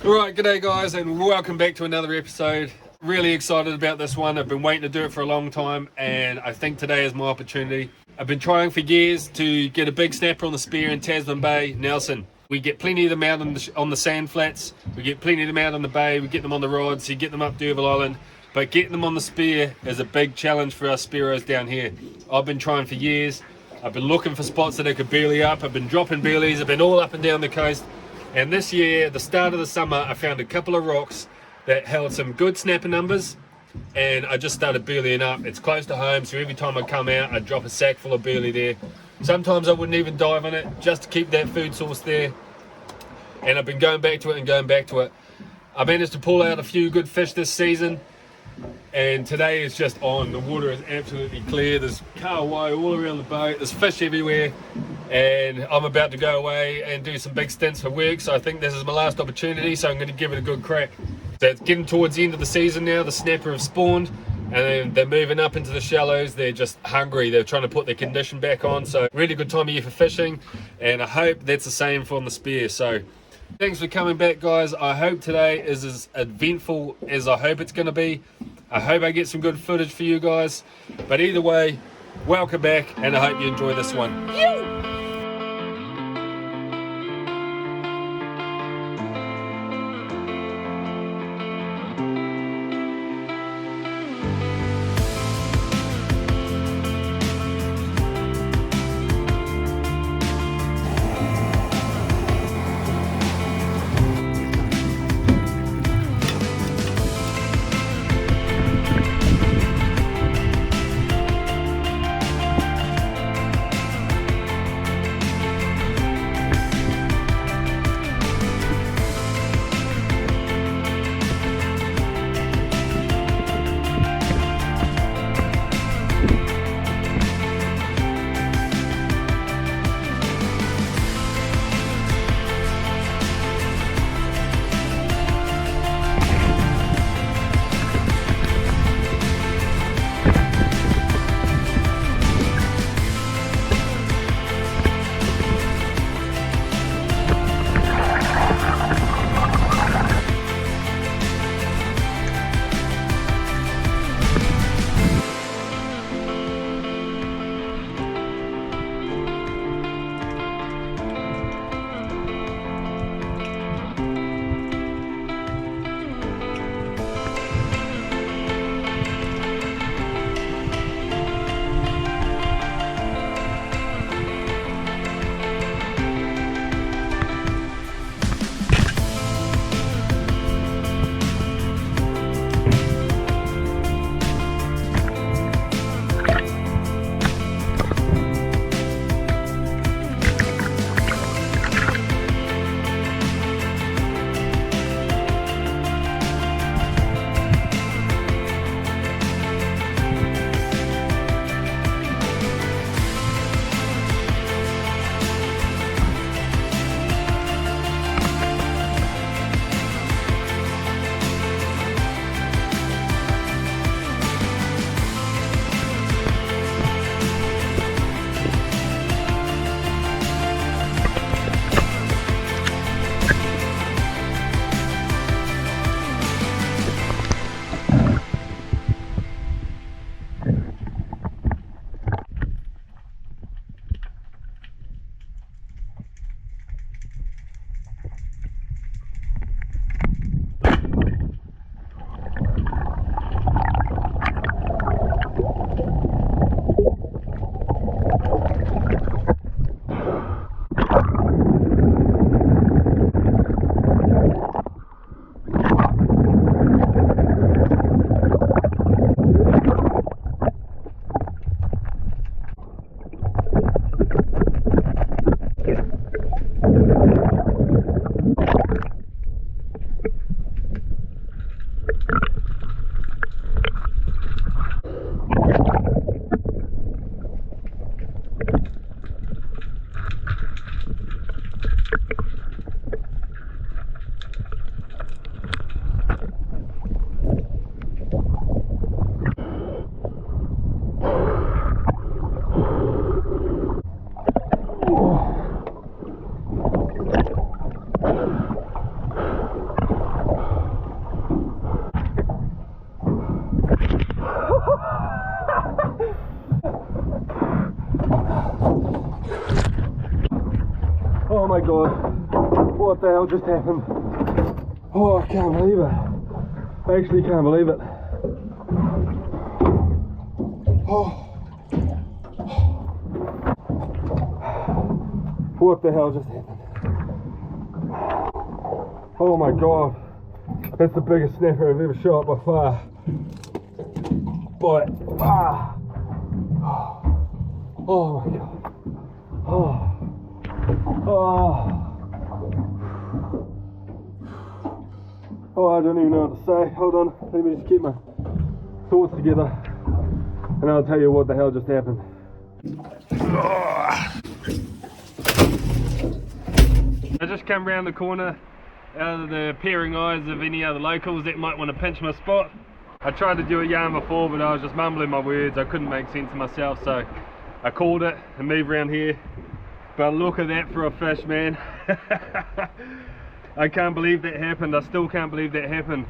Right, g'day guys, and welcome back to another episode. Really excited about this one. I've been waiting to do it for a long time, and I think today is my opportunity. I've been trying for years to get a big snapper on the spear in Tasman Bay, Nelson. We get plenty of them out on the sand flats, we get plenty of them out on the bay, we get them on the rods, you get them up D'Urville Island, but getting them on the spear is a big challenge for us spearos down here. I've been trying for years. I've been looking for spots that I could burley up. I've been dropping burleys, I've been all up and down the coast. And this year, at the start of the summer, I found a couple of rocks that held some good snapper numbers, and I just started burleying up. It's close to home, so every time I come out, I drop a sack full of burley there. Sometimes I wouldn't even dive on it, just to keep that food source there. And I've been going back to it and going back to it. I managed to pull out a few good fish this season, and today is just on. The water is absolutely clear. There's kahawai all around the boat. There's fish everywhere. And I'm about to go away and do some big stints for work, so I think this is my last opportunity, so I'm going to give it a good crack. So it's getting towards the end of the season now. The snapper have spawned, and they're moving up into the shallows. They're just hungry. They're trying to put their condition back on, so really good time of year for fishing, and I hope that's the same for the spear. So thanks for coming back, guys. I hope today is as eventful as I hope it's going to be. I hope I get some good footage for you guys, but either way, welcome back, and I hope you enjoy this one. my god, what the hell just happened? Oh, I can't believe it. I actually can't believe it. Oh. What the hell just happened? Oh my god. That's the biggest snapper I've ever shot by far. But, oh my god. Oh, I don't even know what to say. Hold on, let me just get my thoughts together and I'll tell you what the hell just happened. I just come round the corner out of the peering eyes of any other locals that might want to pinch my spot. I tried to do a yarn before, but I was just mumbling my words. I couldn't make sense of myself, so I called it and moved around here. But look at that for a fish, man. I can't believe that happened. I still can't believe that happened.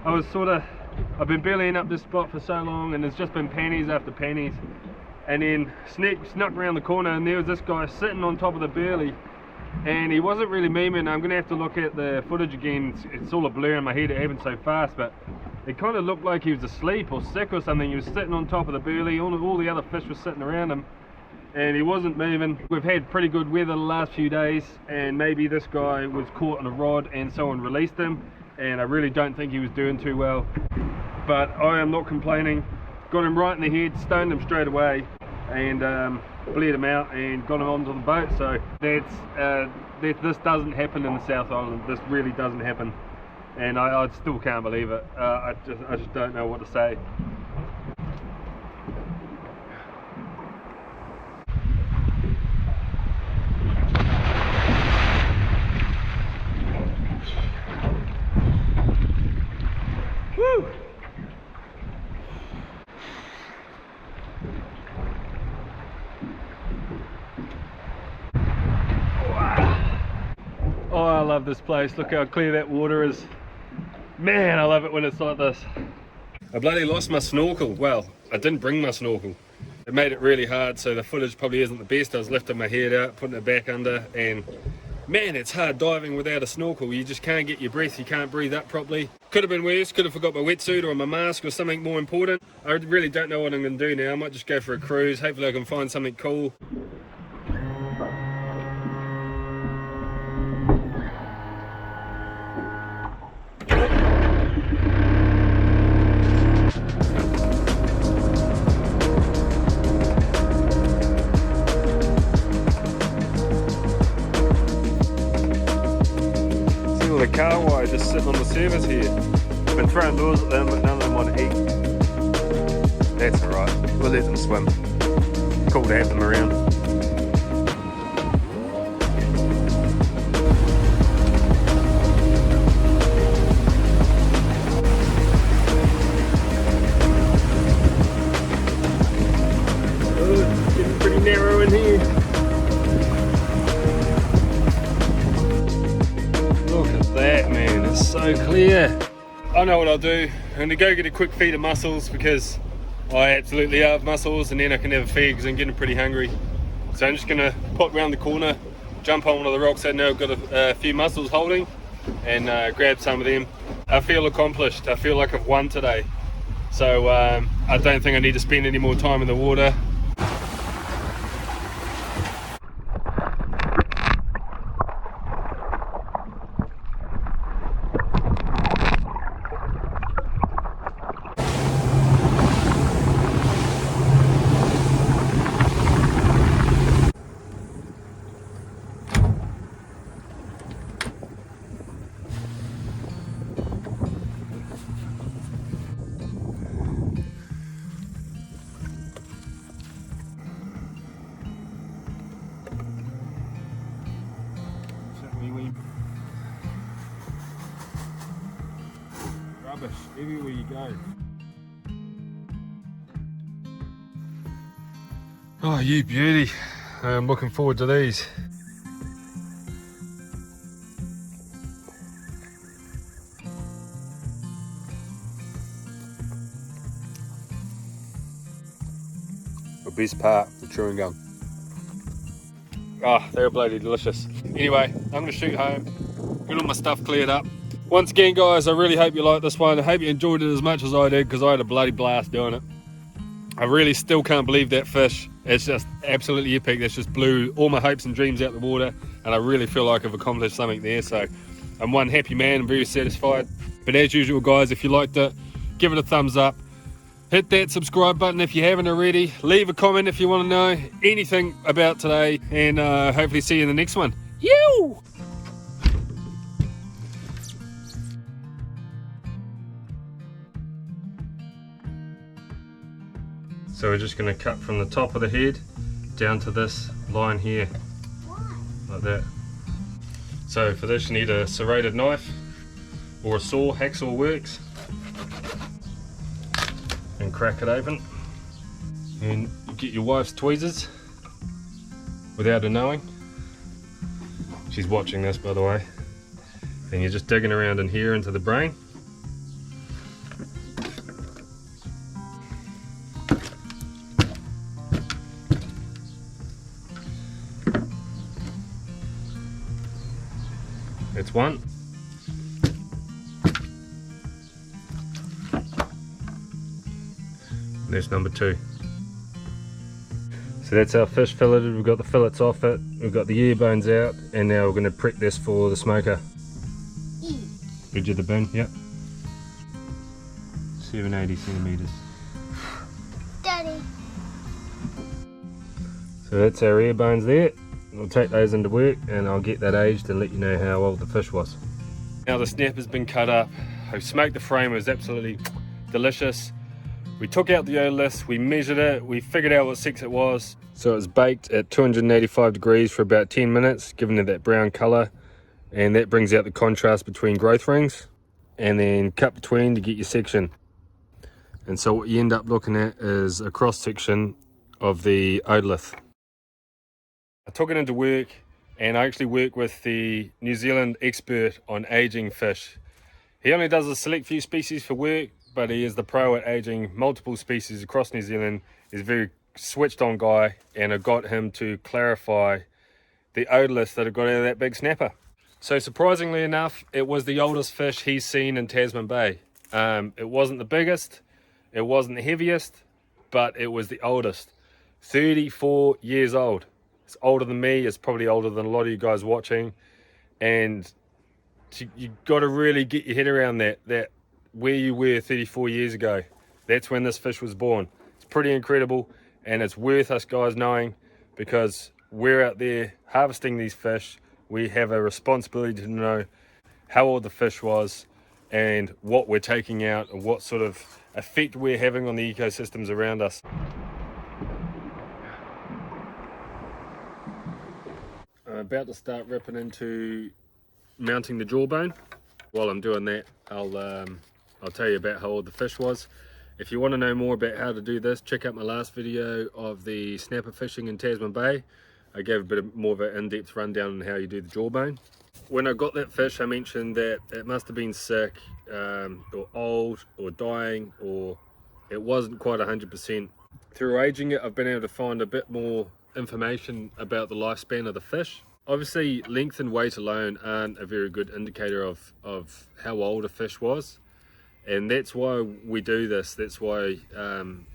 I've been bellying up this spot for so long, and it's just been panties after panties. And then snuck around the corner, and there was this guy sitting on top of the burley. And he wasn't really moving. I'm going to have to look at the footage again. It's all a blur in my head, it happened so fast, but it kind of looked like he was asleep or sick or something. He was sitting on top of the burley, all the other fish were sitting around him, and he wasn't moving. We've had pretty good weather the last few days, and maybe this guy was caught on a rod and someone released him, and I really don't think he was doing too well. But I am not complaining. Got him right in the head, stoned him straight away, and bled him out and got him onto the boat. So this doesn't happen in the South Island. This really doesn't happen, and I still can't believe it. I just don't know what to say. Woo! Oh, I love this place. Look how clear that water is. Man, I love it when it's like this. I bloody lost my snorkel. Well, I didn't bring my snorkel. It made it really hard, so the footage probably isn't the best. I was lifting my head out, putting it back under, and man, it's hard diving without a snorkel. You just can't get your breath, you can't breathe up properly. Could have been worse, could have forgot my wetsuit or my mask or something more important. I really don't know what I'm going to do now. I might just go for a cruise. Hopefully I can find something cool. The kahawai just sitting on the surface here. I've been throwing lures at them, but none of them want to eat. That's alright, we'll let them swim. Cool to have them around. Oh, it's getting pretty narrow in here. That, man, it's so clear. I know what I'll do. I'm going to go get a quick feed of mussels because I absolutely love mussels, and then I can have a feed because I'm getting pretty hungry. So I'm just going to pop around the corner, jump on one of the rocks I know I've got a few mussels holding, and grab some of them. I feel accomplished. I feel like I've won today. So I don't think I need to spend any more time in the water. Rubbish everywhere you go. Oh, you beauty. I'm looking forward to these. The best part, the chewing gum. Oh, they're bloody delicious. Anyway, I'm going to shoot home, get all my stuff cleared up. Once again, guys, I really hope you liked this one. I hope you enjoyed it as much as I did, because I had a bloody blast doing it. I really still can't believe that fish. It's just absolutely epic. That's just blew all my hopes and dreams out the water, and I really feel like I've accomplished something there. So I'm one happy man. I'm very satisfied. But as usual, guys, if you liked it, give it a thumbs up. Hit that subscribe button if you haven't already. Leave a comment if you want to know anything about today, and hopefully see you in the next one. You! So we're just going to cut from the top of the head down to this line here. Why? Like that. So for this you need a serrated knife or a saw. Hacksaw works. And crack it open. And get your wife's tweezers without her knowing. She's watching this, by the way. And you're just digging around in here into the brain. That's one. And there's number two. So that's our fish filleted. We've got the fillets off it, we've got the ear bones out, and now we're going to prep this for the smoker. Did you the bin? Yep. 780 centimeters. Daddy. So that's our ear bones there. We'll take those into work and I'll get that aged and let you know how old the fish was. Now the snapper's been cut up. I smoked the frame. It was absolutely delicious. We took out the otolith, we measured it, we figured out what sex it was. So it was baked at 285 degrees for about 10 minutes, giving it that brown colour, and that brings out the contrast between growth rings, and then cut between to get your section. And so what you end up looking at is a cross section of the otolith. I took it into work, and I actually work with the New Zealand expert on aging fish. He only does a select few species for work, but he is the pro at aging multiple species across New Zealand. He's a very switched on guy, and I got him to clarify the otoliths that I got out of that big snapper. So surprisingly enough, it was the oldest fish he's seen in Tasman Bay. It wasn't the biggest, it wasn't the heaviest, but it was the oldest. 34 years old. It's older than me, it's probably older than a lot of you guys watching, and you got to really get your head around that where you were 34 years ago. That's when this fish was born. It's pretty incredible, and it's worth us guys knowing, because we're out there harvesting these fish. We have a responsibility to know how old the fish was and what we're taking out and what sort of effect we're having on the ecosystems around us. I'm about to start ripping into mounting the jawbone. While I'm doing that, I'll tell you about how old the fish was. If you want to know more about how to do this, check out my last video of the snapper fishing in Tasman Bay. I gave a bit more of an in-depth rundown on how you do the jawbone. When I got that fish, I mentioned that it must have been sick, or old, or dying, or it wasn't quite 100%. Through aging it, I've been able to find a bit more information about the lifespan of the fish. Obviously, length and weight alone aren't a very good indicator of how old a fish was, and that's why we do this. That's why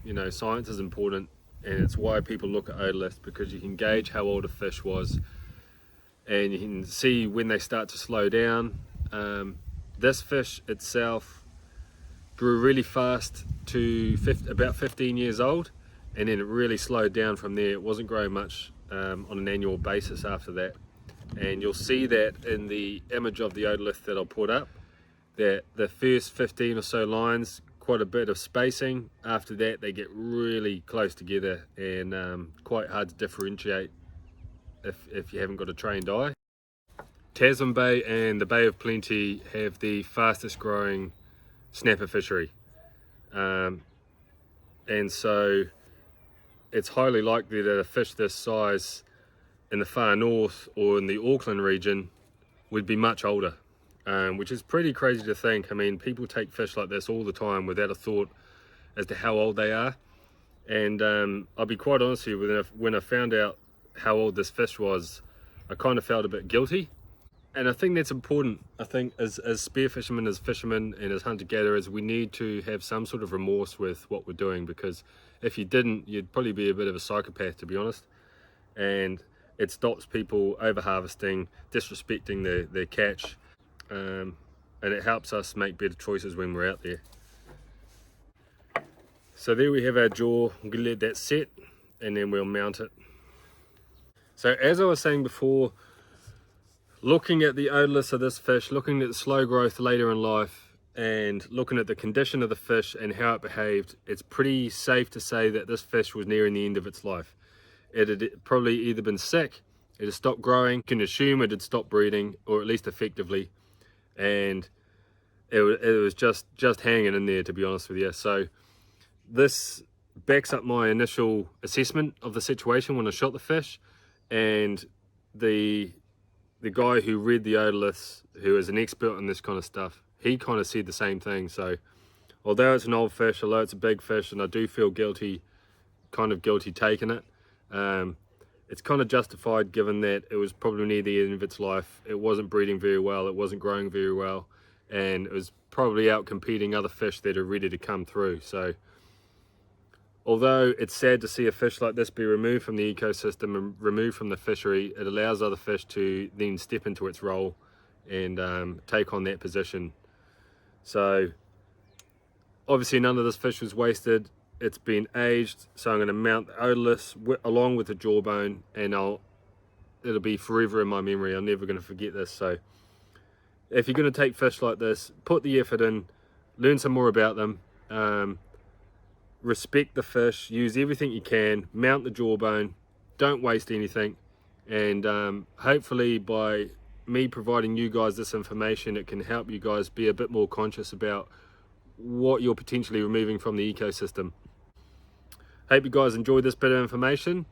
you know, science is important, and it's why people look at otoliths, because you can gauge how old a fish was, and you can see when they start to slow down. This fish itself grew really fast to about 15 years old, and then it really slowed down from there. It wasn't growing much on an annual basis after that, and you'll see that in the image of the otolith that I'll put up, that the first 15 or so lines, quite a bit of spacing. After that they get really close together, and quite hard to differentiate if you haven't got a trained eye. Tasman Bay and the Bay of Plenty have the fastest growing snapper fishery, and so it's highly likely that a fish this size in the far north or in the Auckland region would be much older, which is pretty crazy to think. I mean, people take fish like this all the time without a thought as to how old they are, and I'll be quite honest with you, when I found out how old this fish was, I kind of felt a bit guilty. And I think that's important. I think as spear fishermen, as fishermen and as hunter-gatherers, we need to have some sort of remorse with what we're doing, because if you didn't, you'd probably be a bit of a psychopath, to be honest. And it stops people over-harvesting, disrespecting their catch, and it helps us make better choices when we're out there. So there we have our jaw. I'm going to let that set and then we'll mount it. So as I was saying before, looking at the otoliths of this fish, looking at the slow growth later in life, and looking at the condition of the fish and how it behaved, it's pretty safe to say that this fish was nearing the end of its life. It had probably either been sick, it had stopped growing, you can assume it had stopped breeding, or at least effectively, and it was just hanging in there, to be honest with you. So this backs up my initial assessment of the situation when I shot the fish, and the guy who read the otoliths, who is an expert on this kind of stuff, he kind of said the same thing. So although it's an old fish, although it's a big fish, and I do feel guilty taking it, it's kind of justified given that it was probably near the end of its life. It wasn't breeding very well, it wasn't growing very well, and it was probably out competing other fish that are ready to come through. So although it's sad to see a fish like this be removed from the ecosystem and removed from the fishery, it allows other fish to then step into its role and take on that position. So obviously none of this fish was wasted. It's been aged, so I'm going to mount the otoliths along with the jawbone, and it'll be forever in my memory. I'm never going to forget this. So if you're going to take fish like this, put the effort in, learn some more about them, respect the fish, use everything you can, mount the jawbone, don't waste anything, and hopefully by me providing you guys this information, it can help you guys be a bit more conscious about what you're potentially removing from the ecosystem. Hope you guys enjoyed this bit of information.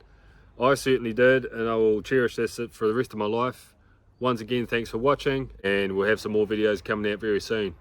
I certainly did, and I will cherish this for the rest of my life. Once again, thanks for watching, and we'll have some more videos coming out very soon.